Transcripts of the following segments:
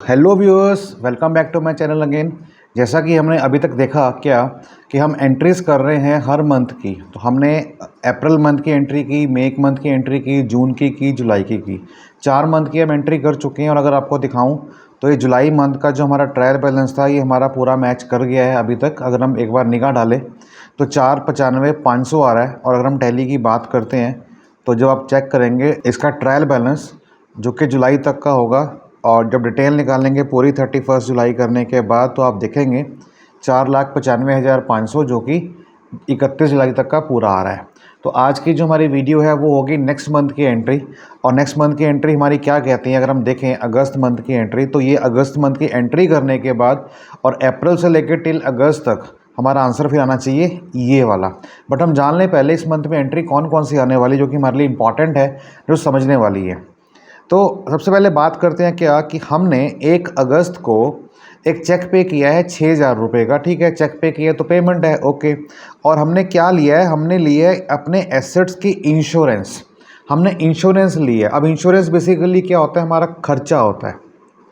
Hello viewers, welcome back to my channel again. जैसा कि हमने अभी तक देखा क्या कि हम एंट्रीज़ कर रहे हैं हर मंथ की। तो हमने अप्रैल मंथ की एंट्री की, मई मंथ की एंट्री की, जून की, जुलाई की 4 मंथ की हम एंट्री कर चुके हैं। और अगर आपको दिखाऊं तो ये जुलाई मंथ का जो हमारा ट्रायल बैलेंस था ये हमारा पूरा मैच कर गया है अभी तक। अगर हम एक बार निगाह डालें तो 495,500 आ रहा है। और अगर हम टैली की बात करते हैं तो जब आप चेक करेंगे इसका ट्रायल बैलेंस जो कि जुलाई तक का होगा, और जब डिटेल निकालेंगे पूरी 31 जुलाई करने के बाद तो आप देखेंगे 4,95,500 जो कि 31 जुलाई तक का पूरा आ रहा है। तो आज की जो हमारी वीडियो है वो होगी नेक्स्ट मंथ की एंट्री। और नेक्स्ट मंथ की एंट्री हमारी क्या कहती है, अगर हम देखें अगस्त मंथ की एंट्री, तो ये अगस्त मंथ की एंट्री करने के बाद और अप्रैल से लेकर टिल अगस्त तक हमारा आंसर फिर आना चाहिए ये वाला। बट हम जान लें पहले इस मंथ में एंट्री कौन कौन सी आने वाली जो कि हमारे लिए इंपॉर्टेंट है, जो समझने वाली है। तो सबसे पहले बात करते हैं क्या कि हमने 1 अगस्त को एक चेक पे किया है 6,000 रुपये का। ठीक है, चेक पे किया तो पेमेंट है, ओके। और हमने क्या लिया है, हमने लिया है अपने एसेट्स की इंश्योरेंस। हमने इंश्योरेंस लिया है। अब इंश्योरेंस बेसिकली क्या होता है, हमारा खर्चा होता है।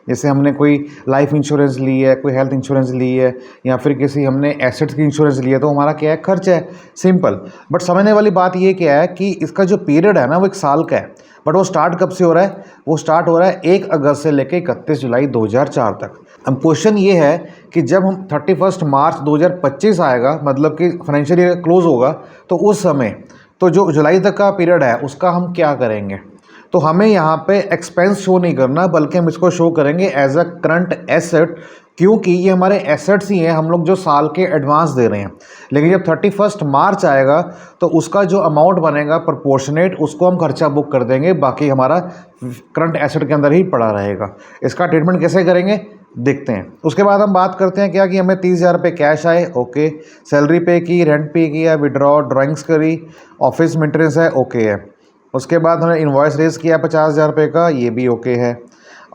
जैसे हमने कोई लाइफ इंश्योरेंस ली है, कोई हेल्थ इंश्योरेंस ली है, या फिर किसी हमने एसेट्स की इंश्योरेंस ली है, तो हमारा क्या है, खर्च है, सिंपल। बट समझने वाली बात ये क्या है कि इसका जो पीरियड है ना वो 1 साल का है। बट वो स्टार्ट कब से हो रहा है, वो स्टार्ट हो रहा है 1 अगस्त से लेकर 31 जुलाई 2004 तक। अब क्वेश्चन ये है कि जब हम 31 मार्च 2025 आएगा, मतलब कि फाइनेंशियल ईयर क्लोज होगा, तो उस समय तो जो जुलाई तक का पीरियड है उसका हम क्या करेंगे। तो हमें यहाँ पे एक्सपेंस शो नहीं करना, बल्कि हम इसको शो करेंगे एज अ करंट एसेट, क्योंकि ये हमारे एसेट्स ही हैं, हम लोग जो साल के एडवांस दे रहे हैं। लेकिन जब 31 मार्च आएगा तो उसका जो अमाउंट बनेगा प्रोपोर्शनेट, उसको हम खर्चा बुक कर देंगे, बाकी हमारा करंट एसेट के अंदर ही पड़ा रहेगा। इसका ट्रीटमेंट कैसे करेंगे देखते हैं। उसके बाद हम बात करते हैं क्या कि हमें 30,000 रुपये कैश आए, ओके। सैलरी पे की, रेंट पे किया, विड्रॉ, ड्राइंग्स करी, ऑफिस मेंटेनेंस है, ओके है। उसके बाद हमने इन्वॉइस रेज़ किया 50,000 रुपये का, ये भी ओके है।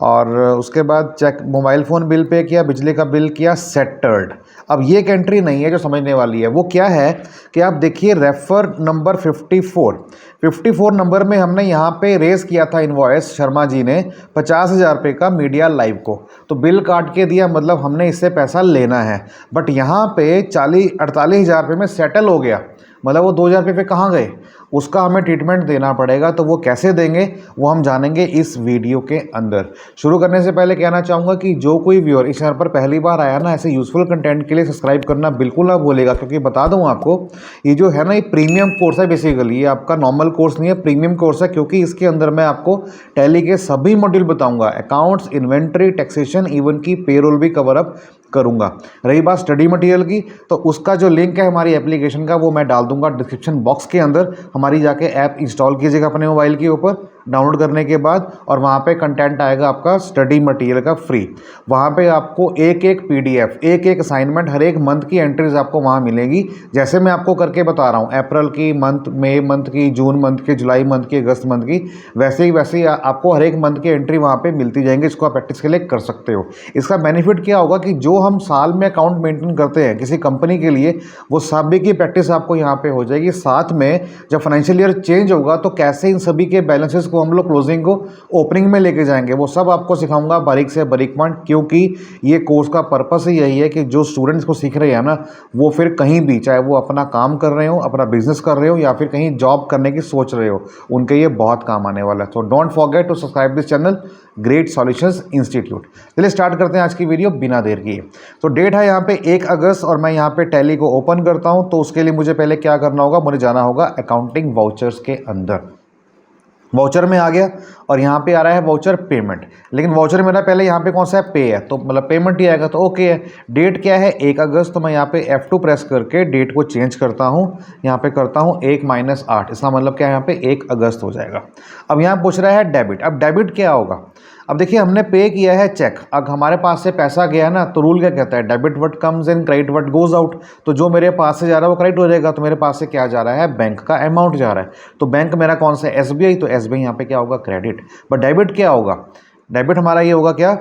और उसके बाद check mobile phone bill pay किया, बिजली का बिल किया, सेटल्ड। अब ये एक एंट्री नहीं है जो समझने वाली है। वो क्या है कि आप देखिए रेफर नंबर 54 नंबर में हमने यहाँ पे रेज़ किया था इन्वॉइस, शर्मा जी ने 50,000 रुपये का मीडिया लाइव को, तो बिल काट के दिया, मतलब हमने इससे पैसा लेना है। बट यहाँ पे 48,000 रुपये में सेटल हो गया, मतलब वो 2,000 रुपये पे कहाँ गए, उसका हमें ट्रीटमेंट देना पड़ेगा। तो वो कैसे देंगे वो हम जानेंगे इस वीडियो के अंदर। शुरू करने से पहले कहना चाहूँगा कि जो कोई व्यूअर इस चैनल पर पहली बार आया ना, ऐसे यूजफुल कंटेंट के लिए सब्सक्राइब करना बिल्कुल ना भूलेगा, क्योंकि बता दूँ आपको ये जो है ना, ये प्रीमियम कोर्स है। बेसिकली ये आपका नॉर्मल कोर्स नहीं है, प्रीमियम कोर्स है, क्योंकि इसके अंदर मैं आपको टैली के सभी मॉड्यूल बताऊँगा, अकाउंट्स, इन्वेंट्री, टैक्सेशन, इवन की पेरोल भी कवर अप करूंगा। रही बात स्टडी मटेरियल की, तो उसका जो लिंक है हमारी एप्लीकेशन का वो मैं डाल दूंगा डिस्क्रिप्शन बॉक्स के अंदर। हमारी जाके ऐप इंस्टॉल कीजिएगा अपने मोबाइल के ऊपर, डाउनलोड करने के बाद, और वहाँ पे कंटेंट आएगा आपका स्टडी मटेरियल का फ्री। वहाँ पे आपको एक एक पीडीएफ, एक एक असाइनमेंट, हर एक मंथ की एंट्रीज आपको वहाँ मिलेगी। जैसे मैं आपको करके बता रहा हूँ अप्रैल की मंथ, मई मंथ की, जून मंथ की, जुलाई मंथ की, अगस्त मंथ की, वैसे ही आपको हर एक मंथ की एंट्री वहाँ पे मिलती जाएंगी। इसको आप प्रैक्टिस के लिए कर सकते हो। इसका बेनिफिट क्या होगा कि जो हम साल में अकाउंट मेंटेन करते हैं किसी कंपनी के लिए, वो सभी की प्रैक्टिस आपको यहाँ पे हो जाएगी। साथ में जब फाइनेंशियल ईयर चेंज होगा तो कैसे इन सभी के बैलेंसेस को हम लोग क्लोजिंग को ओपनिंग में लेके जाएंगे, वो सब आपको सिखाऊंगा बारीक से बारीक पॉइंट। क्योंकि ये कोर्स का पर्पस ही यही है कि जो स्टूडेंट्स को सीख रहे हैं ना, वो फिर कहीं भी, चाहे वो अपना काम कर रहे हो, अपना बिजनेस कर रहे हो, या फिर कहीं जॉब करने की सोच रहे हो, उनके ये बहुत काम आने वाला है। तो don't forget to subscribe this channel, great solutions institute. चलिए स्टार्ट करते हैं आज की वीडियो बिना देर किए। तो डेट है यहाँ पे 1 अगस्त, और मैं यहाँ पे टैली को ओपन करता हूँ। तो उसके लिए मुझे पहले क्या करना होगा, मुझे जाना होगा अकाउंटिंग वाउचर्स के अंदर। वाउचर में आ गया और यहाँ पे आ रहा है वाउचर पेमेंट, लेकिन वाउचर मेरा पहले यहाँ पे कौन सा है, पे है, तो मतलब पेमेंट ही आएगा, तो ओके है। डेट क्या है, 1 अगस्त, तो मैं यहाँ पे F2 प्रेस करके डेट को चेंज करता हूँ। यहाँ पे करता हूँ 1-8, इसका मतलब क्या है, यहाँ पे 1 अगस्त हो जाएगा। अब यहाँ पूछ रहा है डेबिट। अब डेबिट क्या होगा, अब देखिए हमने पे किया है चेक, अब हमारे पास से पैसा गया ना, तो रूल क्या कहता है, debit what comes in, credit what goes out. तो जो मेरे पास से जा रहा है वो क्रेडिट हो जाएगा, तो मेरे पास से क्या जा रहा है, बैंक का अमाउंट जा रहा है। तो बैंक मेरा कौन सा है, SBI, तो SBI यहाँ पे क्या होगा, क्रेडिट। बट डेबिट क्या होगा, डेबिट हमारा ये होगा क्या,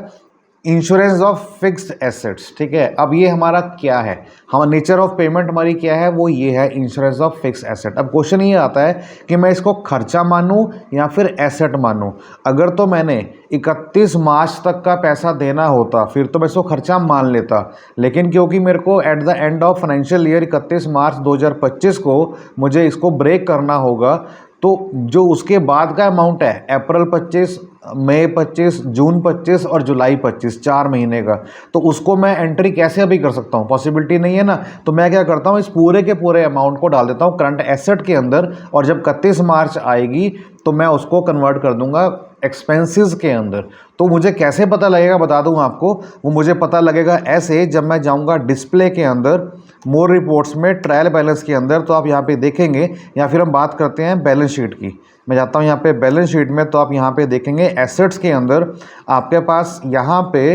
इंश्योरेंस ऑफ फिक्स्ड एसेट्स, ठीक है। अब ये हमारा क्या है, हमारा नेचर ऑफ पेमेंट हमारी क्या है, वो ये है इंश्योरेंस ऑफ फिक्स्ड एसेट। अब क्वेश्चन ये आता है कि मैं इसको खर्चा मानूं या फिर एसेट मानूं। अगर तो मैंने 31 मार्च तक का पैसा देना होता फिर तो मैं इसको खर्चा मान लेता, लेकिन क्योंकि मेरे को eight the end of financial year 31 मार्च 2025 को मुझे इसको ब्रेक करना होगा, तो जो उसके बाद का अमाउंट है अप्रैल 25, मई 25, जून 25 और जुलाई 25, 4 महीने का, तो उसको मैं एंट्री कैसे अभी कर सकता हूँ, पॉसिबिलिटी नहीं है ना। तो मैं क्या करता हूँ, इस पूरे के पूरे अमाउंट को डाल देता हूँ करंट एसेट के अंदर, और जब 31 मार्च आएगी तो मैं उसको कन्वर्ट कर दूंगा एक्सपेंसेस के अंदर। तो मुझे कैसे पता लगेगा बता दूँ आपको, वो मुझे पता लगेगा ऐसे, जब मैं जाऊँगा डिस्प्ले के अंदर मोर रिपोर्ट्स में ट्रायल बैलेंस के अंदर, तो आप यहाँ पे देखेंगे, या फिर हम बात करते हैं बैलेंस शीट की। मैं जाता हूँ यहाँ पे बैलेंस शीट में, तो आप यहाँ पे देखेंगे एसेट्स के अंदर आपके पास यहाँ पे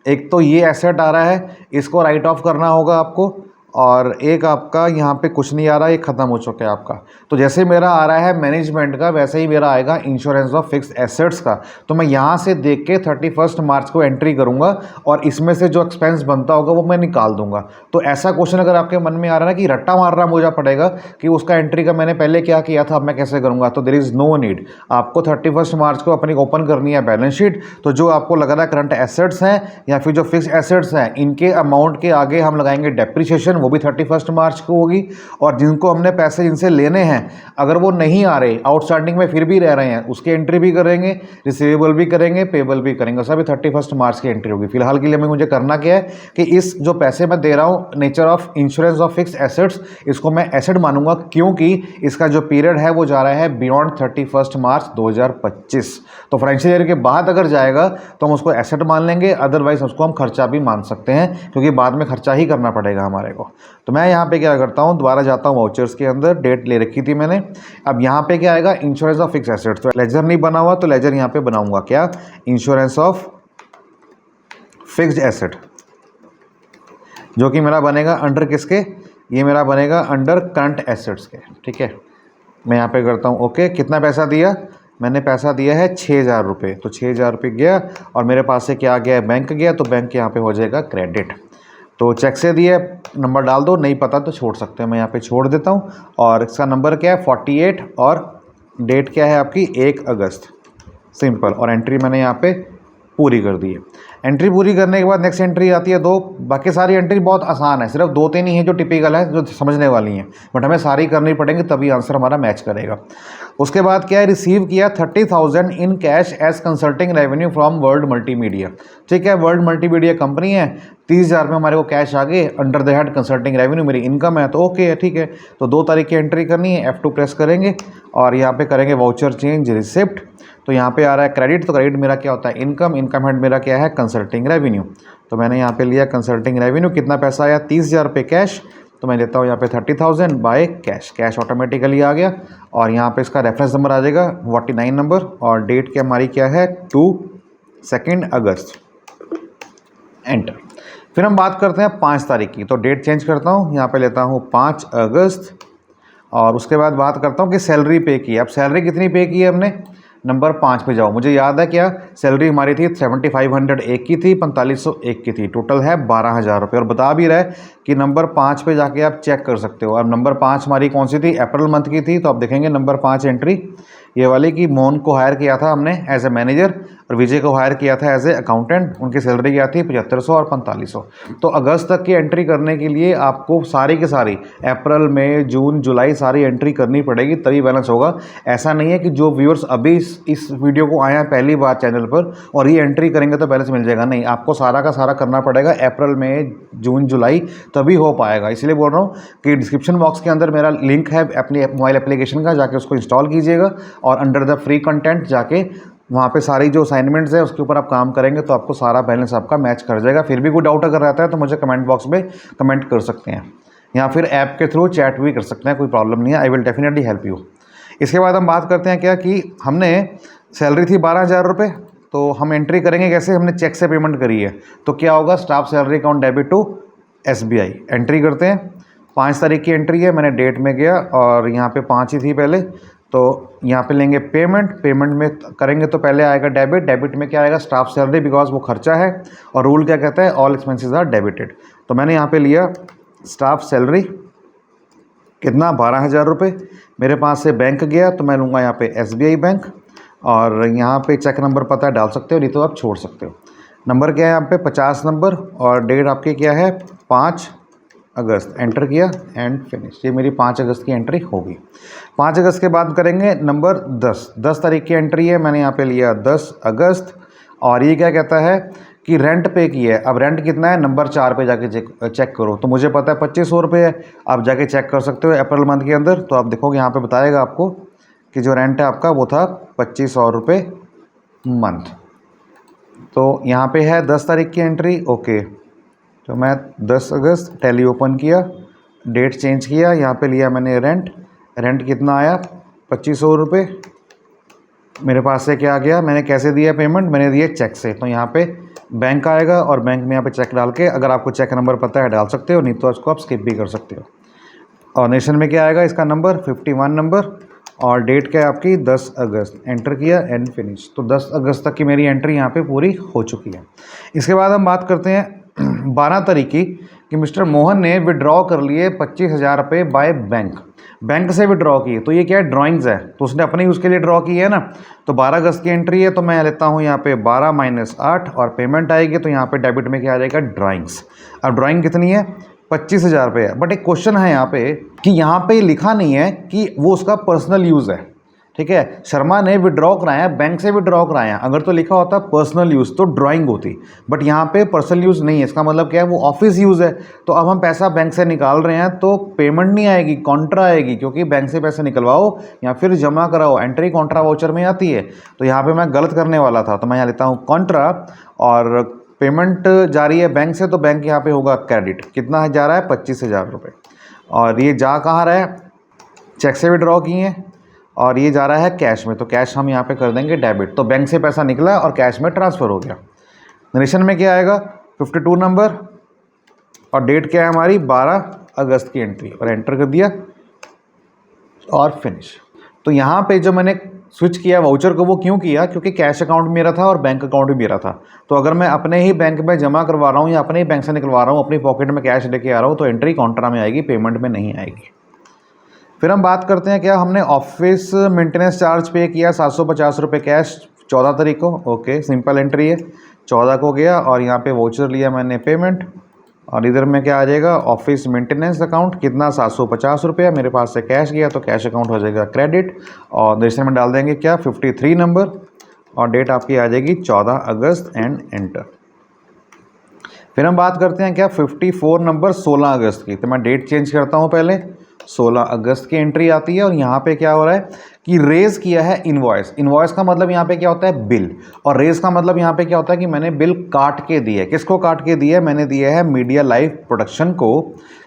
एक तो ये एसेट आ रहा है, इसको राइट ऑफ करना होगा आपको, और एक आपका यहाँ पे कुछ नहीं आ रहा, ये ख़त्म हो चुका है आपका। तो जैसे मेरा आ रहा है मैनेजमेंट का, वैसे ही मेरा आएगा इंश्योरेंस ऑफ फिक्स्ड एसेट्स का। तो मैं यहाँ से देख के 31 मार्च को एंट्री करूँगा, और इसमें से जो एक्सपेंस बनता होगा वो मैं निकाल दूंगा। तो ऐसा क्वेश्चन अगर आपके मन में आ रहा है ना कि रट्टा मारना मुझे पड़ेगा कि उसका एंट्री का मैंने पहले क्या किया था, अब मैं कैसे करूँगा, तो देयर इज़ नो नीड। आपको 31 मार्च को अपनी ओपन करनी है बैलेंस शीट। तो जो आपको लग रहा है करंट एसेट्स हैं या फिर जो फिक्स्ड एसेट्स हैं, इनके अमाउंट के आगे हम लगाएंगे डेप्रिसिएशन, वो भी 31 मार्च को होगी। और जिनको हमने पैसे जिनसे लेने हैं, अगर वो नहीं आ रहे, आउटस्टैंडिंग में फिर भी रह रहे हैं, उसकी एंट्री भी करेंगे, रिसीवेबल भी करेंगे, पेबल भी करेंगे, सभी 31 मार्च की एंट्री होगी। फिलहाल के लिए मुझे करना क्या है कि इस जो पैसे मैं दे रहा हूँ nature of insurance of fixed assets, इसको मैं एसेट मानूंगा, क्योंकि इसका जो पीरियड है वो जा रहा है बियॉन्ड 31 मार्च 2025। तो फाइनेंशियल ईयर के बाद अगर जाएगा तो हम उसको एसेट मान लेंगे, अदरवाइज उसको हम खर्चा भी मान सकते हैं, क्योंकि बाद में खर्चा ही करना पड़ेगा हमारे को। तो मैं यहाँ पे क्या करता हूँ, दोबारा जाता हूँ वाउचर्स के अंदर, डेट ले रखी थी मैंने। अब यहाँ पे क्या आएगा, इंश्योरेंस ऑफ फिक्स्ड एसेट्स। तो लेजर नहीं बना हुआ, तो लेजर यहाँ पे बनाऊंगा क्या, इंश्योरेंस ऑफ फिक्स्ड एसेट, जो कि मेरा बनेगा अंडर किसके, ये मेरा बनेगा अंडर करंट एसेट्स के, ठीक है। मैं यहाँ पे करता हूँ ओके। कितना पैसा दिया मैंने, पैसा दिया है 6,000 रुपये। तो 6,000 रुपये गया, और मेरे पास से क्या गया, बैंक गया, तो बैंक यहाँ पे हो जाएगा क्रेडिट। तो चेक से दिया, नंबर डाल दो, नहीं पता तो छोड़ सकते हैं, मैं यहाँ पे छोड़ देता हूँ। और इसका नंबर क्या है 48, और डेट क्या है आपकी 1 अगस्त, सिंपल। और एंट्री मैंने यहाँ पे पूरी कर दी है। एंट्री पूरी करने के बाद नेक्स्ट एंट्री आती है 2। बाकी सारी एंट्री बहुत आसान है, सिर्फ 2-3 ही है जो टिपिकल है, जो समझने वाली हैं, बट हमें सारी करनी पड़ेंगी, तभी आंसर हमारा मैच करेगा। उसके बाद क्या है, रिसीव किया 30,000 in cash as consulting revenue from world multimedia, ठीक है। वर्ल्ड मल्टीमीडिया कंपनी है, 30,000 में हमारे को कैश आ गए, under the head consulting revenue मेरी इनकम है, तो ओके है, ठीक है। तो 2 तारीख की एंट्री करनी है, F2 प्रेस करेंगे, और यहाँ पे करेंगे वाउचर चेंज रिसिप्ट। तो यहाँ पे आ रहा है क्रेडिट, तो क्रेडिट मेरा क्या होता है इनकम, इनकम हेड मेरा क्या है कंसल्टिंग रेवेन्यू। तो मैंने यहाँ पे लिया कंसल्टिंग रेवेन्यू, कितना पैसा आया 30,000 रुपये कैश, तो मैं देता हूँ यहाँ पे 30,000 बाय कैश, कैश ऑटोमेटिकली आ गया। और यहाँ पे इसका रेफरेंस नंबर आ जाएगा 49 नंबर, और डेट क्या हमारी क्या है 2 अगस्त, एंटर। फिर हम बात करते हैं 5 तारीख की, तो डेट चेंज करता हूँ, यहाँ पे लेता हूँ 5 अगस्त। और उसके बाद बात करता हूँ कि सैलरी पे की है। अब सैलरी कितनी पे की है हमने, नंबर 5 पे जाओ, मुझे याद है क्या, सैलरी हमारी थी 7,501 की थी, 4,501 की थी, टोटल है 12,000 रुपये। और बता भी रहा है कि नंबर 5 पे जाके आप चेक कर सकते हो। अब नंबर 5 हमारी कौन सी थी, अप्रैल मंथ की थी, तो आप देखेंगे नंबर 5 एंट्री ये वाली कि मोहन को हायर किया था हमने एज ए मैनेजर, और विजय को हायर किया था एज ए अकाउंटेंट। उनकी सैलरी क्या थी 7,500 और 4,500। तो अगस्त तक की एंट्री करने के लिए आपको सारी की सारी अप्रैल, मई, जून, जुलाई सारी एंट्री करनी पड़ेगी, तभी बैलेंस होगा। ऐसा नहीं है कि जो व्यूअर्स अभी इस वीडियो को आए हैं पहली बार चैनल पर और ये एंट्री करेंगे तो बैलेंस मिल जाएगा, नहीं, आपको सारा का सारा करना पड़ेगा अप्रैल, मई, जून, जुलाई, तभी हो पाएगा। इसलिए बोल रहा हूँ कि डिस्क्रिप्शन बॉक्स के अंदर मेरा लिंक है अपनी मोबाइल एप्लीकेशन का, जाके उसको इंस्टॉल कीजिएगा, और अंडर द फ्री कंटेंट जाके वहाँ पे सारी जो असाइनमेंट्स है उसके ऊपर आप काम करेंगे तो आपको सारा बैलेंस आपका मैच कर जाएगा। फिर भी कोई डाउट अगर रहता है तो मुझे कमेंट बॉक्स में कमेंट कर सकते हैं, या फिर ऐप के थ्रू चैट भी कर सकते हैं, कोई प्रॉब्लम नहीं है, I will definitely help you. इसके बाद हम बात करते हैं क्या कि हमने सैलरी थी 12,000 रुपये, तो हम एंट्री करेंगे कैसे, हमने चेक से पेमेंट करी है, तो क्या होगा staff salary account debit to SBI, entry करते हैं। 5 तारीख की एंट्री है, मैंने डेट में गया और यहाँ पे 5 ही थी पहले, तो यहाँ पे लेंगे पेमेंट, पेमेंट में करेंगे तो पहले आएगा डेबिट, डेबिट में क्या आएगा स्टाफ सैलरी, बिकॉज वो खर्चा है और रूल क्या कहता है ऑल एक्सपेंसेस आर डेबिटेड। तो मैंने यहाँ पे लिया स्टाफ सैलरी, कितना 12,000 रुपये। मेरे पास से बैंक गया तो मैं लूँगा यहाँ पे SBI बैंक, और यहाँ पे चेक नंबर पता है डाल सकते हो, नहीं तो आप छोड़ सकते हो। नंबर क्या है यहाँ पे 50 नंबर, और डेट आपकी क्या है 5 अगस्त, एंटर किया एंड फिनिश। ये मेरी 5 अगस्त की एंट्री होगी। 5 अगस्त के बाद करेंगे नंबर 10 तारीख की एंट्री है, मैंने यहाँ पे लिया 10 अगस्त। और ये क्या कहता है कि रेंट पे किया है। अब रेंट कितना है नंबर 4 पे जाके चेक करो, तो मुझे पता है 2500 रुपये है। आप जाके चेक कर सकते हो अप्रैल मंथ के अंदर, तो आप देखोगे यहाँ पे बताएगा आपको कि जो रेंट है आपका वो था 2500 रुपये मंथ। तो यहाँ पे है 10 तारीख की एंट्री, ओके। तो मैं 10 अगस्त टैली ओपन किया, डेट चेंज किया, यहाँ पे लिया मैंने रेंट, रेंट कितना आया 2500 रुपये। मेरे पास से क्या आ गया, मैंने कैसे दिया पेमेंट, मैंने दिया चेक से। तो यहाँ पे बैंक आएगा और बैंक में यहाँ पे चेक डाल के, अगर आपको चेक नंबर पता है डाल सकते हो, नहीं तो उसको आप स्किप भी कर सकते हो। और नेशन में क्या आएगा इसका नंबर 51 नंबर, और डेट क्या है आपकी 10 अगस्त, एंटर किया एंड फिनिश। तो 10 अगस्त तक की मेरी एंट्री यहाँ पे पूरी हो चुकी है। इसके बाद हम बात करते हैं 12 तारीख की कि मिस्टर मोहन ने विड्रॉ कर लिए 25,000 रुपये बाय बैंक, बैंक से विड्रॉ किए। तो ये क्या है ड्राइंग्स है, तो उसने अपने यूज़ के लिए ड्रॉ की है ना। तो 12 अगस्त की एंट्री है, तो मैं लेता हूँ यहाँ पे 12 - 8, और पेमेंट आएगी तो यहाँ पे डेबिट में क्या आ जाएगा ड्राइंग्स। अब ड्राइंग कितनी है 25,000 रुपये है। बट एक क्वेश्चन है यहाँ पे कि यहाँ पे लिखा नहीं है कि वो उसका पर्सनल यूज़ है, ठीक है। शर्मा ने विड्रॉ कराया, बैंक से विड्रॉ कराया, अगर तो लिखा होता पर्सनल यूज़ तो ड्राइंग होती, बट यहाँ पे पर्सनल यूज़ नहीं है। इसका मतलब क्या है वो ऑफिस यूज़ है। तो अब हम पैसा बैंक से निकाल रहे हैं तो पेमेंट नहीं आएगी, कॉन्ट्रा आएगी, क्योंकि बैंक से पैसे निकलवाओ या फिर जमा कराओ, एंट्री कॉन्ट्रा वाउचर में आती है। तो यहाँ पर मैं गलत करने वाला था, तो मैं यहाँ लेता हूँ कॉन्ट्रा, और पेमेंट जा रही है बैंक से, तो बैंक यहाँ पे होगा क्रेडिट। कितना जा रहा है 25,000 रुपये, और ये जा कहाँ रहा है चेक से विड्रॉ किए हैं, और ये जा रहा है कैश में, तो कैश हम यहाँ पे कर देंगे डेबिट। तो बैंक से पैसा निकला और कैश में ट्रांसफ़र हो गया। नरेशन में क्या आएगा 52 नंबर, और डेट क्या है हमारी 12 अगस्त की एंट्री, और एंटर कर दिया और फिनिश। तो यहाँ पे जो मैंने स्विच किया वाउचर को, वो क्यों किया, क्योंकि कैश अकाउंट मेरा था और बैंक अकाउंट भी मेरा था। तो अगर मैं अपने ही बैंक में जमा करवा रहा हूँ या अपने ही बैंक से निकलवा रहा हूँ, अपनी पॉकेट में कैश लेके आ रहा हूँ, तो एंट्री कॉन्ट्रा में आएगी, पेमेंट में नहीं आएगी। फिर हम बात करते हैं क्या हमने ऑफिस मेंटेनेंस चार्ज पे किया 750 रुपये कैश 14 तारीख को, ओके सिंपल एंट्री है। 14 को गया और यहाँ पे वाउचर लिया मैंने पेमेंट, और इधर में क्या आ जाएगा ऑफिस मेंटेनेंस अकाउंट, कितना 750 रुपया, मेरे पास से कैश गया तो कैश अकाउंट हो जाएगा क्रेडिट, और रजिस्टर में डाल देंगे क्या 53 नंबर, और डेट आपकी आ जाएगी 14 अगस्त एंड एंटर। फिर हम बात करते हैं क्या 54 नंबर 16 अगस्त की, तो मैं डेट चेंज करता हूँ पहले, 16 अगस्त की एंट्री आती है। और यहाँ पे क्या हो रहा है कि रेज़ किया है इनवॉइस, इनवॉइस का मतलब यहाँ पे क्या होता है बिल, और रेज़ का मतलब यहाँ पे क्या होता है कि मैंने बिल काट के दिया है। किसको काट के दिया है, मैंने दिया है मीडिया लाइव प्रोडक्शन को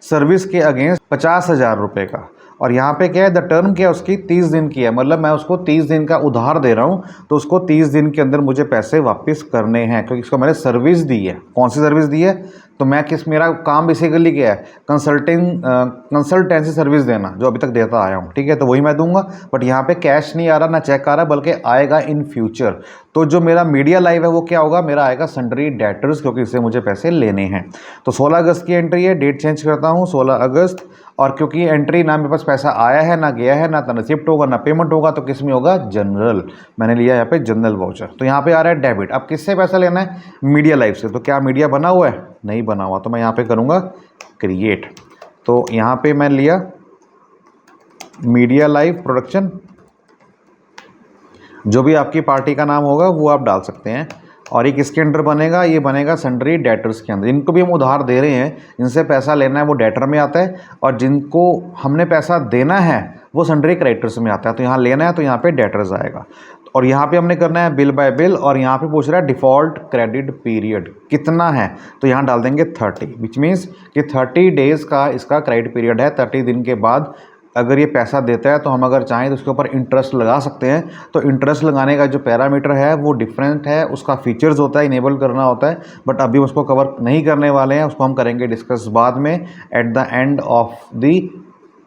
सर्विस के अगेंस्ट 50,000 रुपये का। और यहाँ पे क्या है द टर्म क्या है उसकी 30 दिन की है, मतलब मैं उसको 30 दिन का उधार दे रहा हूँ, तो उसको 30 दिन के अंदर मुझे पैसे वापस करने हैं, क्योंकि इसको मैंने सर्विस दी है। कौन सी सर्विस दी है, तो मैं मेरा काम बेसिकली क्या है कंसल्टेंसी सर्विस देना, जो अभी तक देता आया हूँ, ठीक है, तो वही मैं दूंगा। बट यहाँ पे कैश नहीं आ रहा, ना चेक आ रहा, बल्कि आएगा इन फ्यूचर। तो जो मेरा मीडिया लाइव है वो क्या होगा, मेरा आएगा सन्ड्री डेटर्स, क्योंकि इससे मुझे पैसे लेने हैं। तो 16 अगस्त की एंट्री है, डेट चेंज करता हूँ 16 अगस्त, और क्योंकि एंट्री ना मेरे पास पैसा आया है ना गया है, ना रिसिप्ट होगा ना पेमेंट होगा, तो किस में होगा जनरल, मैंने लिया यहाँ पे जनरल वाउचर। तो यहाँ पे आ रहा है डेबिट। अब किससे पैसा लेना है, मीडिया लाइव से। तो क्या मीडिया बना हुआ है, नहीं बना हुआ, तो मैं यहाँ पे करूँगा क्रिएट। तो यहाँ पे मैं लिया मीडिया लाइव प्रोडक्शन, जो भी आपकी पार्टी का नाम होगा वो आप डाल सकते हैं। और ये किसके अंडर बनेगा, ये बनेगा सन्ड्री डेटर्स के अंदर। इनको भी हम उधार दे रहे हैं, जिनसे पैसा लेना है वो डेटर में आता है, और जिनको हमने पैसा देना है वो सन्ड्री क्रेडिटर्स में आता है। तो यहाँ लेना है तो यहाँ पे डेटर्स आएगा, और यहाँ पे हमने करना है बिल बाय बिल, और यहाँ पे पूछ रहा है डिफ़ॉल्ट क्रेडिट पीरियड कितना है, तो यहाँ डाल देंगे 30, विच मीन्स कि 30 डेज़ का इसका क्रेडिट पीरियड है। 30 दिन के बाद अगर ये पैसा देता है तो हम अगर चाहें तो उसके ऊपर इंटरेस्ट लगा सकते हैं। तो इंटरेस्ट लगाने का जो पैरामीटर है वो डिफरेंट है, उसका फीचर्स होता है, इनेबल करना होता है, बट अभी उसको कवर नहीं करने वाले हैं, उसको हम करेंगे डिस्कस बाद में at the end of the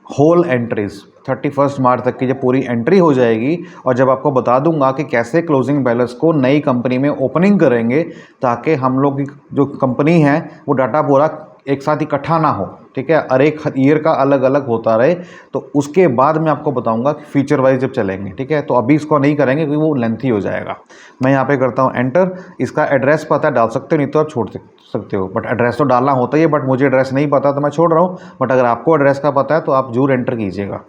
whole entries. 31 March तक की जब पूरी एंट्री हो जाएगी और जब आपको बता दूंगा कि कैसे क्लोजिंग बैलेंस को नई कंपनी में ओपनिंग करेंगे ताकि हम लोग की जो कंपनी है वो डाटा पूरा एक साथ इकट्ठा ना हो, ठीक है, और एक ईयर का अलग अलग होता रहे, तो उसके बाद मैं आपको बताऊंगा कि फीचर वाइज जब चलेंगे, ठीक है। तो अभी इसको नहीं करेंगे क्योंकि वो लेंथी हो जाएगा। मैं यहाँ पे करता हूँ एंटर। इसका एड्रेस पता डाल सकते हो, नहीं तो आप छोड़ सकते हो, बट एड्रेस तो डालना होता ही है, बट मुझे एड्रेस नहीं पता तो मैं छोड़ रहा हूँ। बट अगर आपको एड्रेस का पता है तो आप जरूर एंटर कीजिएगा।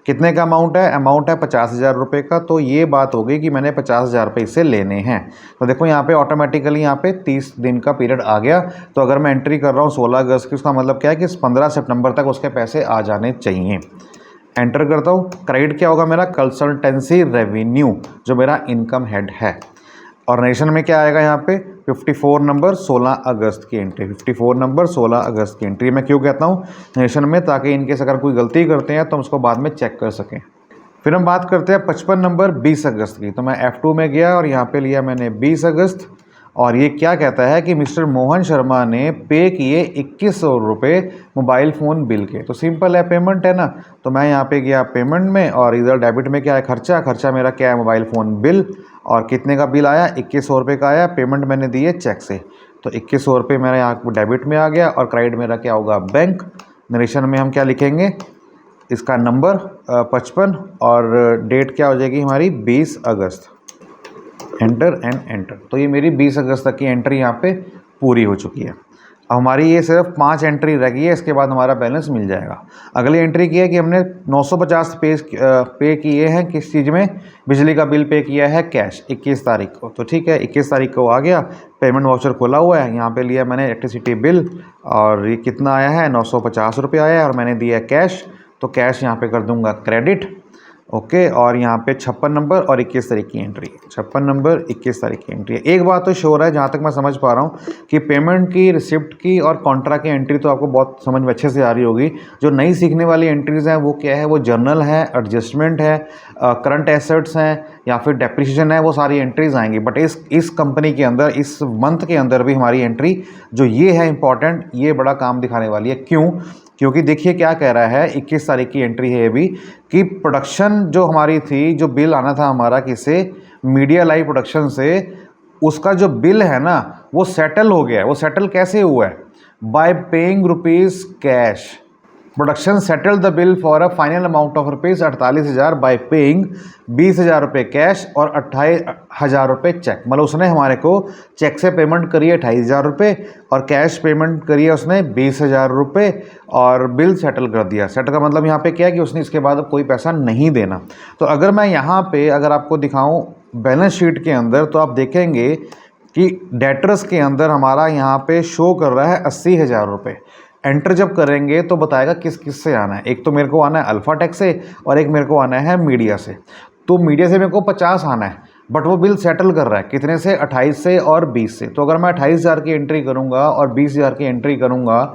कितने का अमाउंट है? अमाउंट है 50,000 रुपये का। तो ये बात हो गई कि मैंने 50,000 रुपये इससे लेने हैं। तो देखो यहाँ पे ऑटोमेटिकली यहाँ पे 30 दिन का पीरियड आ गया। तो अगर मैं एंट्री कर रहा हूँ 16 अगस्त की, उसका मतलब क्या है कि 15 सितंबर तक उसके पैसे आ जाने चाहिए। एंटर करता हूँ। क्रेडिट क्या होगा मेरा? कंसल्टेंसी रेवेन्यू, जो मेरा इनकम हेड है। और नेशन में क्या आएगा यहाँ पे? 54 नंबर 16 अगस्त की एंट्री। 54 नंबर 16 अगस्त की एंट्री मैं क्यों कहता हूँ नेशन में? ताकि इनकेस अगर कोई गलती करते हैं तो हम उसको बाद में चेक कर सकें। फिर हम बात करते हैं 55 नंबर 20 अगस्त की। तो मैं F2 में गया और यहाँ पे लिया मैंने 20 अगस्त। और ये क्या कहता है कि मिस्टर मोहन शर्मा ने पे किए 2100 रुपये मोबाइल फ़ोन बिल के। तो सिंपल है, पेमेंट है ना। तो मैं यहाँ पे गया पेमेंट में और इधर डेबिट में क्या है? खर्चा मेरा क्या है? Mobile phone bill. और कितने का बिल आया? 2100 रुपये का आया। पेमेंट मैंने दी है चेक से, तो 2100 रुपये मेरा यहाँ डेबिट में आ गया। और क्रेडिट मेरा क्या होगा? बैंक। नरेशन में हम क्या लिखेंगे? इसका नंबर 55 और डेट क्या हो जाएगी हमारी? 20 अगस्त। Enter and enter. तो ये मेरी 20 अगस्त तक की एंट्री यहाँ पे पूरी हो चुकी है। अब हमारी ये सिर्फ 5 एंट्री रह गई है, इसके बाद हमारा बैलेंस मिल जाएगा। अगली एंट्री की है कि हमने 950 पे किए हैं किस चीज़ में? बिजली का बिल पे किया है कैश 21 तारीख को। तो ठीक है, 21 तारीख को आ गया। पेमेंट वाउचर खोला हुआ है, यहाँ पे लिया मैंने इलेक्ट्रिसिटी बिल और ये कितना आया है? 950 रुपये आया है और मैंने दिया कैश। तो कैश यहाँ पे कर दूंगा क्रेडिट। ओके, और यहाँ पे 56 नंबर और 21 तारीख की एंट्री। 56 नंबर 21 तारीख की एंट्री है। एक बात तो श्योर है जहाँ तक मैं समझ पा रहा हूँ कि पेमेंट की, रिसिप्ट की और कॉन्ट्रैक्ट की एंट्री तो आपको बहुत समझ में अच्छे से आ रही होगी। जो नई सीखने वाली एंट्रीज़ हैं वो क्या है? वो जर्नल है, एडजस्टमेंट है, करंट एसेट्स हैं या फिर डेप्रिसिएशन है, वो सारी एंट्रीज आएंगी। बट इस कंपनी के अंदर, इस मंथ के अंदर भी हमारी एंट्री जो ये है इंपॉर्टेंट, ये बड़ा काम दिखाने वाली है। क्यों? क्योंकि देखिए क्या कह रहा है, 21 तारीख की एंट्री है ये भी, कि प्रोडक्शन जो हमारी थी, जो बिल आना था हमारा किससे? मीडिया लाइव प्रोडक्शन से, उसका जो बिल है ना वो सेटल हो गया है। वो सेटल कैसे हुआ है? Bye paying rupees cash. Production settle the bill for a final amount of rupees 48,000 bye paying 20,000 रुपये कैश और 28,000 रुपये चेक। मतलब उसने हमारे को चेक से पेमेंट करी है 28,000 रुपये और कैश पेमेंट करी है उसने 20,000 रुपये और बिल सेटल कर दिया। सेटल का मतलब यहाँ पे क्या है कि उसने इसके बाद अब कोई पैसा नहीं देना। तो अगर मैं यहाँ पे अगर आपको दिखाऊँ बैलेंस शीट के अंदर, तो आप देखेंगे कि डेटर्स के अंदर हमारा यहाँ पे शो कर रहा है 80,000 रुपये। एंटर जब करेंगे तो बताएगा किस किस से आना है। एक तो मेरे को आना है अल्फ़ाटेक से और एक मेरे को आना है मीडिया से। तो मीडिया से मेरे को 50 आना है, बट वो बिल सेटल कर रहा है कितने से? 28 से और 20 से। तो अगर मैं 28,000 की एंट्री करूँगा और 20,000 की एंट्री करूँगा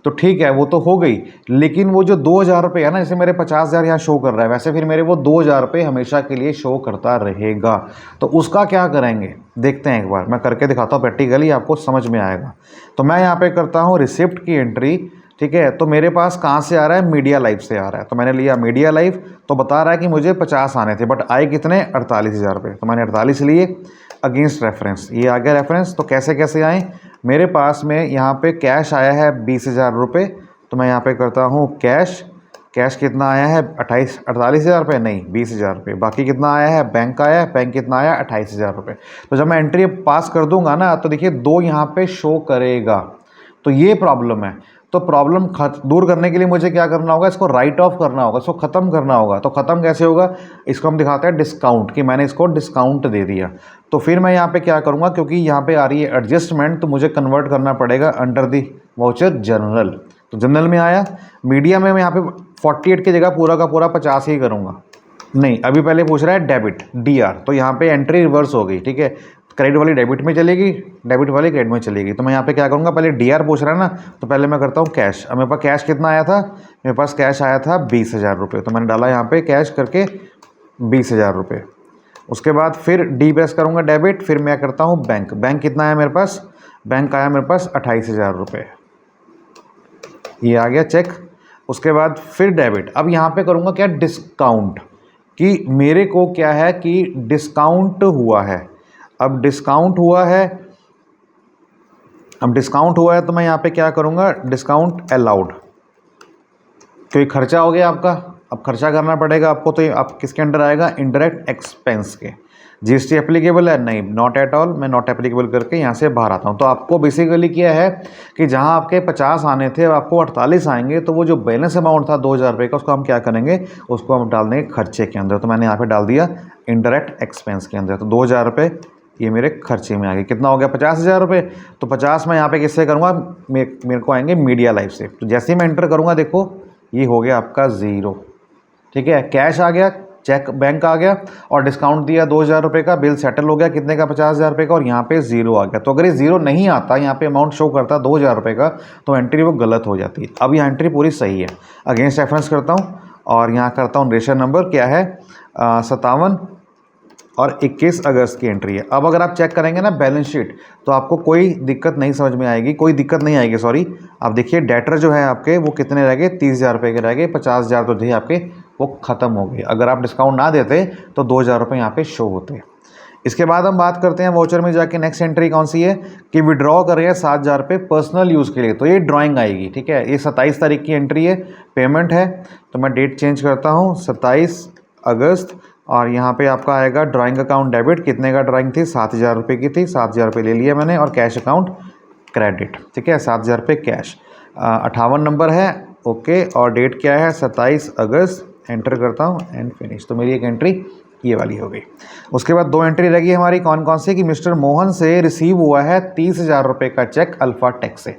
तो ठीक है, वो तो हो गई। लेकिन वो जो 2,000 रुपये है ना, जैसे मेरे 50,000 यहाँ शो कर रहा है, वैसे फिर मेरे वो 2,000 रुपये हमेशा के लिए शो करता रहेगा। तो उसका क्या करेंगे देखते हैं, एक बार मैं करके दिखाता हूँ प्रैक्टिकली, आपको समझ में आएगा। तो मैं यहाँ पे करता हूँ रिसिप्ट की एंट्री, ठीक है। तो मेरे पास कहाँ से आ रहा है? मीडिया लाइव से आ रहा है। तो मैंने लिया मीडिया लाइव, तो बता रहा है कि मुझे 50 आने थे, बट आए कितने? 48,000 रुपये। तो मैंने 48 लिए अगेंस्ट रेफरेंस। ये आ गया रेफरेंस। तो कैसे कैसे आए? मेरे पास में यहाँ पे कैश आया है 20,000 रुपये। तो मैं यहाँ पे करता हूँ कैश। कैश कितना आया है? 48,000 रुपये नहीं, 20,000 रुपये। बाकी कितना आया है? बैंक का आया है। बैंक कितना आया? 28,000 रुपये। तो जब मैं एंट्री पास कर दूंगा ना, तो देखिए 2 यहाँ पे शो करेगा। तो ये प्रॉब्लम है। तो प्रॉब्लम दूर करने के लिए मुझे क्या करना होगा? इसको राइट ऑफ करना होगा, इसको ख़त्म करना होगा। तो ख़त्म कैसे होगा? इसको हम दिखाते हैं डिस्काउंट, कि मैंने इसको डिस्काउंट दे दिया। तो फिर मैं यहाँ पे क्या करूँगा, क्योंकि यहाँ पे आ रही है एडजस्टमेंट, तो मुझे कन्वर्ट करना पड़ेगा अंडर दी वाउचर जनरल। तो जनरल में आया। मीडिया में मैं यहाँ पे 48 की जगह पूरा का पूरा 50 ही करूँगा। नहीं, अभी पहले पूछ रहा है डेबिट DR, तो यहाँ पे एंट्री रिवर्स हो गई, ठीक है। क्रेडिट वाली डेबिट में चलेगी, डेबिट वाली क्रेडिट में चलेगी। तो मैं यहाँ पे क्या करूँगा, पहले DR पूछ रहा है ना, तो पहले मैं करता हूँ कैश। अब मेरे पास कैश कितना आया था? मेरे पास कैश आया था 20,000 रुपये। तो मैंने डाला यहाँ पे कैश करके 20,000 रुपये। उसके बाद फिर D प्रेस करूँगा डेबिट, फिर मैं करता हूँ बैंक। बैंक कितना आया मेरे पास? बैंक आया मेरे पास 28,000 रुपये। ये आ गया चेक। उसके बाद फिर डेबिट। अब यहाँ पे करूँगा क्या, डिस्काउंट, कि मेरे को क्या है कि डिस्काउंट हुआ है। अब डिस्काउंट हुआ है, तो मैं यहाँ पे क्या करूँगा, डिस्काउंट अलाउड, क्योंकि खर्चा हो गया आपका, अब खर्चा करना पड़ेगा आपको, तो ये आप किसके अंडर आएगा, इनडायरेक्ट एक्सपेंस के। जीएसटी एप्लीकेबल है, नहीं, नॉट एट ऑल, मैं नॉट एप्लीकेबल करके यहाँ से बाहर आता हूँ। तो आपको बेसिकली क्या है कि जहाँ आपके 50 आने थे अब आपको 48 आएंगे, तो वो जो बैलेंस अमाउंट था 2000 रुपये का, उसको हम क्या करेंगे, उसको हम डाल देंगे खर्चे के अंदर। तो मैंने यहाँ पे डाल दिया इनडायरेक्ट एक्सपेंस के अंदर। तो 2000 रुपये ये मेरे खर्चे में आ गए। कितना हो गया, 50,000 रुपये। तो 50 मैं यहाँ पे किससे करूँगा, मेरे को आएंगे मीडिया लाइफ से। तो जैसे ही मैं एंटर करूँगा, देखो ये हो गया आपका 0, ठीक है। कैश आ गया, चेक बैंक आ गया, और डिस्काउंट दिया 2000 रुपये का, बिल सेटल हो गया कितने का, 50,000 रुपये का, और यहाँ पे 0 आ गया। तो अगर ये 0 नहीं आता, यहाँ पे अमाउंट शो करता 2000 रुपये का, तो एंट्री वो गलत हो जाती है। अब यहाँ एंट्री पूरी सही है। अगेंस्ट रेफरेंस करता हूँ और यहाँ करता हूँ रेशर नंबर क्या है, 57 और 21 अगस्त की एंट्री है। अब अगर आप चेक करेंगे ना बैलेंस शीट, तो आपको कोई दिक्कत नहीं समझ में आएगी, कोई दिक्कत नहीं आएगी, सॉरी। आप देखिए डेटर जो है आपके वो कितने रह गए, 30,000 रुपये के रह गए, 50,000 तो थे आपके, वो ख़त्म हो गए। अगर आप डिस्काउंट ना देते तो 2000 रुपये यहाँ पे शो होते। इसके बाद हम बात करते हैं वाउचर में जाके, नेक्स्ट एंट्री कौन सी है कि विड्रॉ कर रहे हैं 7,000 रुपये पर्सनल यूज़ के लिए, तो ये ड्राइंग आएगी, ठीक है। ये 27 तारीख की एंट्री है, पेमेंट है, तो मैं डेट चेंज करता हूँ 27 अगस्त, और यहाँ पे आपका आएगा ड्राइंग अकाउंट डेबिट। कितने का ड्राइंग थी, 7,000 रुपये की थी, 7,000 रुपये ले लिया मैंने, और कैश अकाउंट क्रेडिट, ठीक है, 7,000 रुपये कैश। 58 नंबर है, ओके, और डेट क्या है 27 अगस्त, एंटर करता हूँ एंड फिनिश। तो मेरी एक एंट्री ये वाली हो गई। उसके बाद 2 एंट्री लगी हमारी, कौन कौन सी, कि मिस्टर मोहन से रिसीव हुआ है 30,000 रुपये का चेक अल्फा टेक से,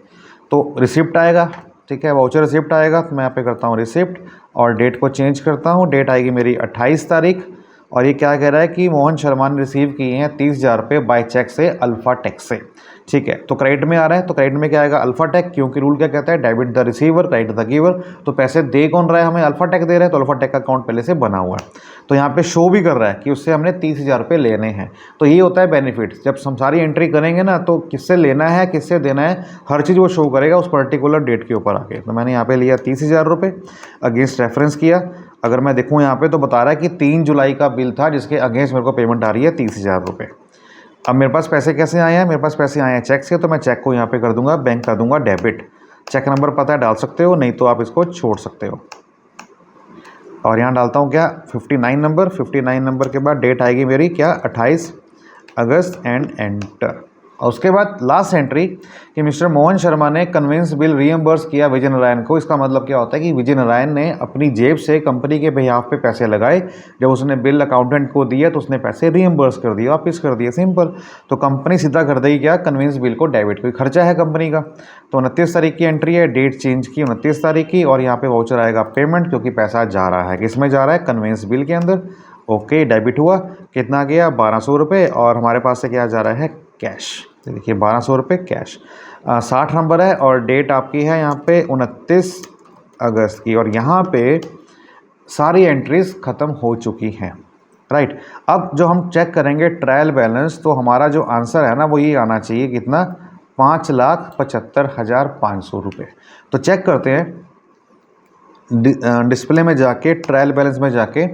तो रिसिप्ट आएगा, ठीक है, वाउचर रिसिप्ट आएगा। तो मैं यहाँ पे करता हूँ रिसिप्ट, और डेट को चेंज करता हूँ, डेट आएगी मेरी 28 तारीख, और ये क्या कह रहा है कि मोहन शर्मा ने रिसीव किए हैं 30,000 रुपये बाय चेक से अल्फा टेक से, ठीक है। तो क्रेडिट में आ रहा है, तो क्रेडिट में क्या आएगा, अल्फा टेक, क्योंकि रूल क्या कहता है, debit the receiver credit the giver. तो पैसे दे कौन रहा है हमें, अल्फा टेक दे रहा है, तो अल्फा टेक का अकाउंट पहले से बना हुआ है, तो यहाँ पे शो भी कर रहा है कि उससे हमने 30,000 रुपये लेने हैं। तो ये होता है बेनिफिट, जब हम सारी एंट्री करेंगे ना, तो किससे लेना है किससे देना है, हर चीज़ वो शो करेगा उस पर्टिकुलर डेट के ऊपर आके। तो मैंने यहाँ पे लिया 30,000 रुपये, अगेंस्ट रेफरेंस किया। अगर मैं देखूँ यहाँ पे तो बता रहा है कि 3 जुलाई का बिल था, जिसके अगेंस्ट मेरे को पेमेंट आ रही है 30,000 रुपये। अब मेरे पास पैसे कैसे आए हैं, मेरे पास पैसे आए हैं चेक से, तो मैं चेक को यहाँ पे कर दूंगा, बैंक कर दूंगा डेबिट। चेक नंबर पता है, डाल सकते हो, नहीं तो आप इसको छोड़ सकते हो। और यहाँ डालता हूँ क्या, 59 नंबर, 59 नंबर के बाद डेट आएगी मेरी क्या, 28 अगस्त एंड एंटर। और उसके बाद लास्ट एंट्री कि मिस्टर मोहन शर्मा ने कन्वेंस बिल रीएम्बर्स किया विजय नारायण को। इसका मतलब क्या होता है कि विजय नारायण ने अपनी जेब से कंपनी के बिहाफ पे पैसे लगाए, जब उसने बिल अकाउंटेंट को दिया तो उसने पैसे रीएम्बर्स कर दिया, वापस कर दिया, सिंपल। तो कंपनी सीधा कर देगी क्या, कन्वेंस बिल को डेबिट, कोई खर्चा है कंपनी का। तो 29 तारीख की एंट्री है, डेट चेंज की 29 तारीख की, और यहाँ पे वाउचर आएगा पेमेंट, क्योंकि पैसा जा रहा है, किस में जा रहा है, कन्वेंस बिल के अंदर। ओके, डेबिट हुआ, कितना गया 1200 रुपये, और हमारे पास से क्या जा रहा है, कैश। देखिए 1200 रुपये कैश। 60 नंबर है, और डेट आपकी है यहाँ पे 29 अगस्त की, और यहाँ पे सारी एंट्रीज ख़त्म हो चुकी हैं, राइट। अब जो हम चेक करेंगे ट्रायल बैलेंस, तो हमारा जो आंसर है ना वो ये आना चाहिए, कितना, 5,75,500 रुपये। तो चेक करते हैं, डिस्प्ले में जाके ट्रायल बैलेंस में जाके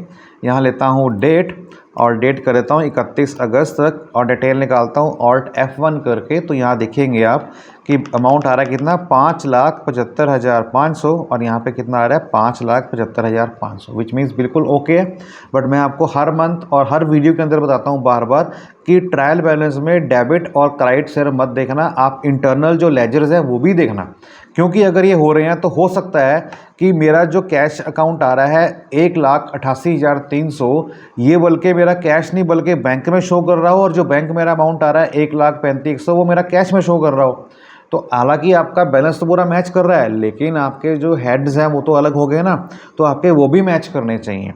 यहाँ लेता हूँ डेट, और डेट कर देता हूँ 31 अगस्त तक, और डिटेल निकालता हूँ ऑल्ट F1 करके। तो यहाँ देखेंगे आप कि अमाउंट आ रहा है कितना, 5,75,500, और यहाँ पे कितना आ रहा है, 5,75,500, विच मीन्स बिल्कुल ओके है। बट मैं आपको हर मंथ और हर वीडियो के अंदर बताता हूँ बार बार कि ट्रायल बैलेंस में डेबिट और क्रेडिट सिर्फ मत देखना, आप इंटरनल जो लेजर्स है वो भी देखना, क्योंकि अगर ये हो रहे हैं तो हो सकता है कि मेरा जो कैश अकाउंट आ रहा है 1,88,300, ये बल्कि मेरा कैश नहीं बल्कि बैंक में शो कर रहा हो, और जो बैंक मेरा अमाउंट आ रहा है 1,35,100 वो मेरा कैश में शो कर रहा हो। तो हालांकि आपका बैलेंस तो पूरा मैच कर रहा है, लेकिन आपके जो हेड्स हैं वो तो अलग हो गए ना, तो आपके वो भी मैच करने चाहिए।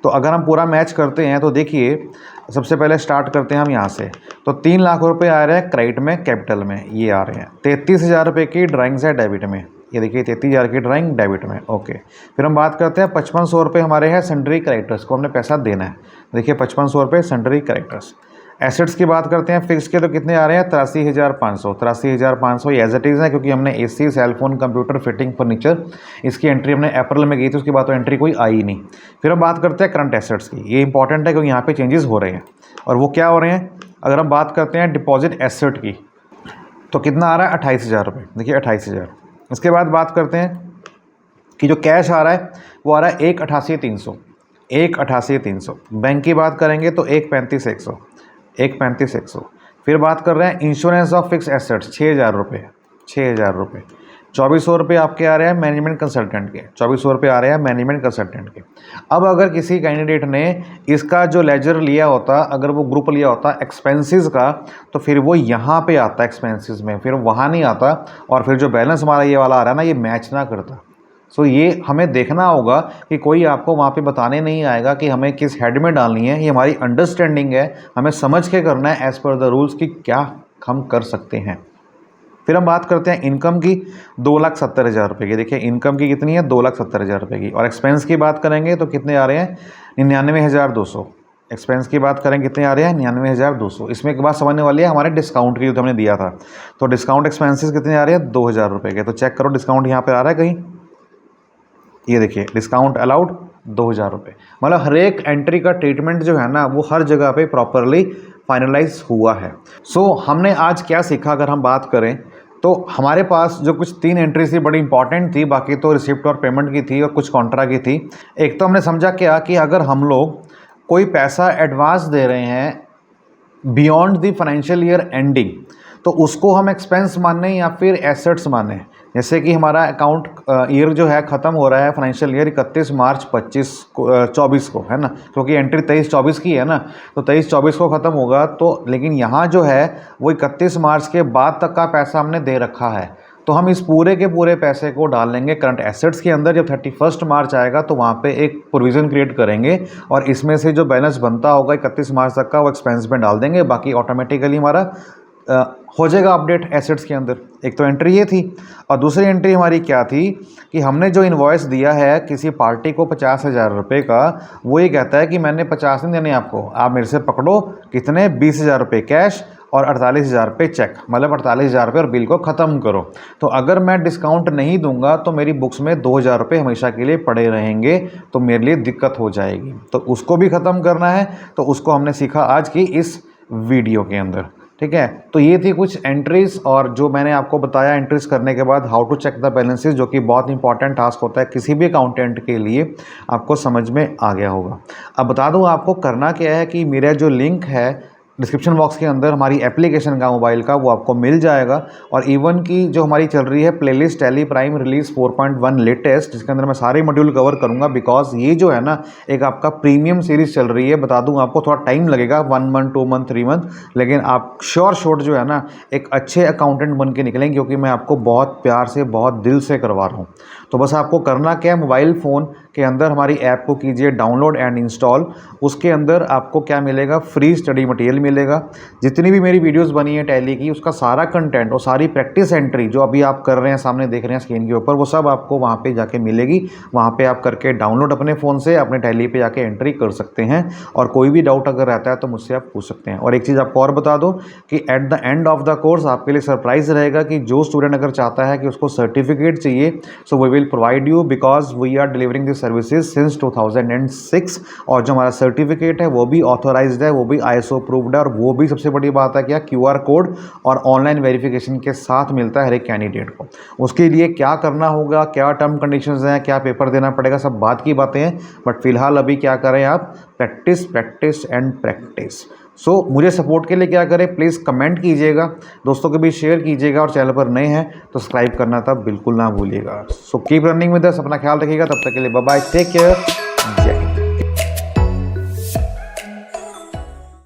तो अगर हम पूरा मैच करते हैं तो देखिए, सबसे पहले स्टार्ट करते हैं हम यहाँ से। तो 3 लाख रुपए आ रहे हैं क्रेडिट में, कैपिटल में ये आ रहे हैं। 33,000 रुपये की ड्राइंग्स है डेबिट में, ये देखिए 33,000 की ड्राइंग डेबिट में, ओके। फिर हम बात करते हैं 5500 रुपये हमारे हैं सन्ड्री कैरेक्टर्स को हमने पैसा देना है। देखिए 5500 रुपये सन्ड्री कैरेक्टर्स। एसेट्स की बात करते हैं फिक्स के, तो कितने आ रहे हैं 83,500। 83,500 ये एज इट इज़ है, क्योंकि हमने AC, cellphone, computer, fitting, furniture इसकी एंट्री हमने अप्रैल में की थी, उसके बाद तो एंट्री कोई आई नहीं। फिर हम बात करते हैं करंट एसेट्स की। ये इंपॉर्टेंट है क्योंकि यहाँ पे चेंजेस हो रहे हैं, और वो क्या हो रहे हैं। अगर हम बात करते हैं डिपॉजिट एसेट की, तो कितना आ रहा है 28,000 रुपये। देखिए 28,000। इसके बाद बात करते हैं कि जो कैश आ रहा है वो आ रहा है 1,88,300। 1,88,300। बैंक की बात करेंगे तो 1,35,100। 1,35,100। फिर बात कर रहे हैं इंश्योरेंस ऑफ फिक्स एसेट्स 6,000 रुपये। 6,000 रुपये। 2,400 रुपये आपके आ रहे हैं मैनेजमेंट कंसल्टेंट के। 2,400 रुपये आ रहे हैं मैनेजमेंट कंसल्टेंट के। अब अगर किसी कैंडिडेट ने इसका जो लेजर लिया होता, अगर वो ग्रुप लिया होता एक्सपेंसेस का, तो फिर वो यहाँ पे आता एक्सपेंसेस में, फिर वहाँ नहीं आता, और फिर जो बैलेंस हमारा ये वाला आ रहा है ना, ये मैच ना करता। सो ये हमें देखना होगा कि कोई आपको वहाँ पे बताने नहीं आएगा कि हमें किस हेड में डालनी है। ये हमारी अंडरस्टैंडिंग है, हमें समझ के करना है एज़ पर द रूल्स कि क्या हम कर सकते हैं। फिर हम बात करते हैं इनकम की 2,70,000 रुपये की। देखिए इनकम की कितनी है 2,70,000 रुपये की। और एक्सपेंस की बात करेंगे तो कितने आ रहे हैं 99,200। एक्सपेंस की बात करें कितने आ रहे हैं 99,200। इसमें एक बात समझने वाली है हमारे डिस्काउंट की जो हमने दिया था, तो डिस्काउंट एक्सपेंसेस कितने आ रहे हैं 2,000 रुपये के। तो चेक करो डिस्काउंट यहाँ पर आ रहा है कहीं, ये देखिए डिस्काउंट अलाउड 2,000 रुपये। मतलब हर एक एंट्री का ट्रीटमेंट जो है ना वो हर जगह पे प्रॉपरली फाइनलाइज हुआ है। सो हमने आज क्या सीखा, अगर हम बात करें तो हमारे पास जो कुछ 3 एंट्री थी बड़ी इंपॉर्टेंट थी, बाकी तो रिसिप्ट और पेमेंट की थी और कुछ कॉन्ट्रा की थी। एक तो हमने समझा क्या कि अगर हम लोग कोई पैसा एडवांस दे रहे हैं beyond the financial year ending, तो उसको हम एक्सपेंस माने या फिर एसेट्स माने। जैसे कि हमारा अकाउंट ईयर जो है ख़त्म हो रहा है फाइनेंशियल ईयर 31 मार्च 24 को, है ना, क्योंकि एंट्री 23-24 की है ना, तो 23-24 को ख़त्म होगा। तो लेकिन यहाँ जो है वो 31 मार्च के बाद तक का पैसा हमने दे रखा है, तो हम इस पूरे के पूरे पैसे को डाल लेंगे करंट एसेट्स के अंदर। जब 31 मार्च आएगा तो वहाँ पे एक प्रोविज़न क्रिएट करेंगे, और इसमें से जो बैलेंस बनता होगा 31 मार्च तक का वो एक्सपेंस में डाल देंगे। बाकी ऑटोमेटिकली हमारा हो जाएगा अपडेट एसेट्स के अंदर। एक तो एंट्री ये थी, और दूसरी एंट्री हमारी क्या थी कि हमने जो इनवॉइस दिया है किसी पार्टी को 50,000 रुपये का, वो ये कहता है कि मैंने 50 नहीं देने आपको, आप मेरे से पकड़ो कितने 20,000 रुपये कैश और 48,000 रुपये चेक, मतलब 48,000 रुपये और बिल को ख़त्म करो। तो अगर मैं डिस्काउंट नहीं दूंगा तो मेरी बुक्स में 2,000 रुपये हमेशा के लिए पड़े रहेंगे, तो मेरे लिए दिक्कत हो जाएगी। तो उसको भी ख़त्म करना है, तो उसको हमने सीखा आज की इस वीडियो के अंदर। ठीक है, तो ये थी कुछ एंट्रीज, और जो मैंने आपको बताया एंट्रीज करने के बाद how to check the balances, जो कि बहुत इंपॉर्टेंट टास्क होता है किसी भी अकाउंटेंट के लिए, आपको समझ में आ गया होगा। अब बता दूं आपको करना क्या है कि मेरा जो लिंक है डिस्क्रिप्शन बॉक्स के अंदर हमारी एप्लीकेशन का मोबाइल का, वो आपको मिल जाएगा। और इवन की जो हमारी चल रही है playlist tally prime release 4.1 latest, जिसके अंदर मैं सारे मॉड्यूल कवर करूंगा, बिकॉज ये जो है ना एक आपका प्रीमियम सीरीज चल रही है। बता दूं आपको थोड़ा टाइम लगेगा, 1 मंथ 2 मंथ 3 मंथ, लेकिन आप श्योर शॉट जो है ना एक अच्छे अकाउंटेंट बन के निकलेंगे, क्योंकि मैं आपको बहुत प्यार से बहुत दिल से करवा रहा हूँ। तो बस आपको करना क्या है, मोबाइल फ़ोन के अंदर हमारी ऐप को कीजिए डाउनलोड एंड इंस्टॉल। उसके अंदर आपको क्या मिलेगा, फ्री स्टडी मटेरियल मिलेगा। जितनी भी मेरी वीडियोस बनी है टैली की, उसका सारा कंटेंट और सारी प्रैक्टिस एंट्री जो अभी आप कर रहे हैं, सामने देख रहे हैं स्क्रीन के ऊपर, वो सब आपको वहाँ पे जाके मिलेगी। वहाँ पे आप करके डाउनलोड अपने फ़ोन से अपने टैली पे जाके एंट्री कर सकते हैं। और कोई भी डाउट अगर रहता है तो मुझसे आप पूछ सकते हैं। और एक चीज़ आपको और बता दूँ कि eight the end of the course आपके लिए सरप्राइज़ रहेगा कि जो स्टूडेंट अगर चाहता है कि उसको सर्टिफिकेट चाहिए, so we will provide you, because we are delivering this services since 2006। और जो हमारा सर्टिफिकेट है वो भी ऑथोराइज्ड है, वो भी ISO अप्रूव्ड है, और वो भी सबसे बड़ी बात है क्या, QR कोड और ऑनलाइन वेरिफिकेशन के साथ मिलता है हर एक कैंडिडेट को। उसके लिए क्या करना होगा, क्या टर्म कंडीशंस हैं, क्या पेपर देना पड़ेगा, सब बात की बातें हैं। बट फिलहाल अभी क्या करें आप, प्रैक्टिस प्रैक्टिस एंड प्रैक्टिस। सो मुझे सपोर्ट के लिए क्या करें, प्लीज़ कमेंट कीजिएगा, दोस्तों के बीच शेयर कीजिएगा, और चैनल पर नए हैं तो सब्सक्राइब करना तब बिल्कुल ना भूलिएगा। So keep running with us, अपना ख्याल रखिएगा, तब तक के लिए बाय बाय, टेक केयर, जय हिंद।